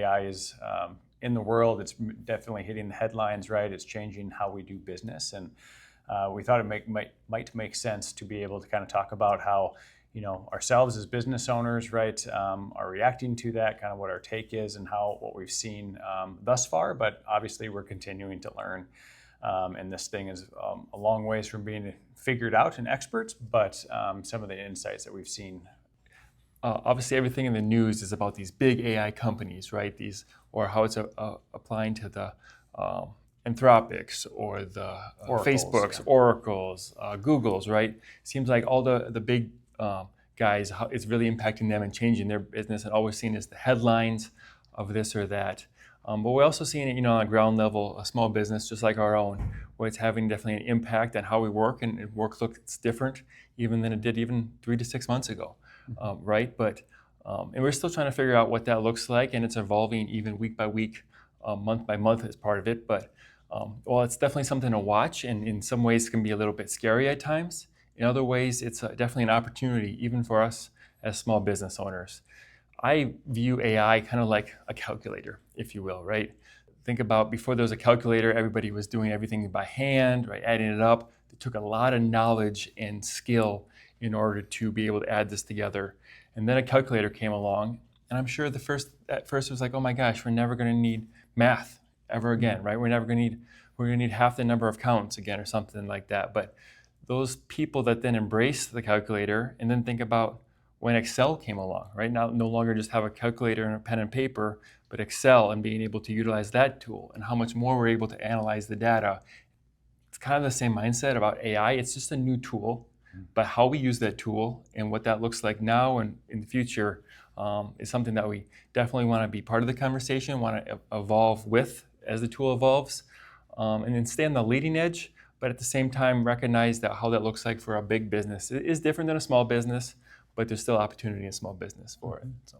AI is in the world. It's definitely hitting the headlines, right? It's changing how we do business, and we thought it might make sense to be able to kind of talk about how, ourselves as business owners, right, are reacting to that, kind of what our take is and what we've seen thus far. But obviously, we're continuing to learn, and this thing is a long ways from being figured out and experts. But some of the insights that we've seen. Obviously, everything in the news is about these big AI companies, right? Or how it's applying to the Anthropics or the Facebooks, yeah. Oracles, Googles, right? Seems like all the big guys, how it's really impacting them and changing their business, and all we're seeing is the headlines of this or that. But we're also seeing it, on a ground level, a small business just like our own, where it's having definitely an impact on how we work, and work looks different even than it did even 3 to 6 months ago, right? But and we're still trying to figure out what that looks like, and it's evolving even week by week, month by month as part of it. But well, it's definitely something to watch, and in some ways it can be a little bit scary at times. In other ways, it's definitely an opportunity, even for us as small business owners. I view AI kind of like a calculator, if you will, right? Think about before there was a calculator, everybody was doing everything by hand, right? Adding it up. It took a lot of knowledge and skill in order to be able to add this together. And then a calculator came along, and I'm sure at first it was like, oh my gosh, we're never going to need math ever again, right? We're going to need half the number of counts again, or something like that. But those people that then embrace the calculator, and then think about when Excel came along, right? Now, no longer just have a calculator and a pen and paper, but Excel, and being able to utilize that tool, and how much more we're able to analyze the data. It's kind of the same mindset about AI. It's just a new tool, but how we use that tool and what that looks like now and in the future is something that we definitely want to be part of the conversation, want to evolve with as the tool evolves, and then stay on the leading edge, but at the same time recognize that how that looks like for a big business. It is different than a small business, but there's still opportunity in small business for it. So.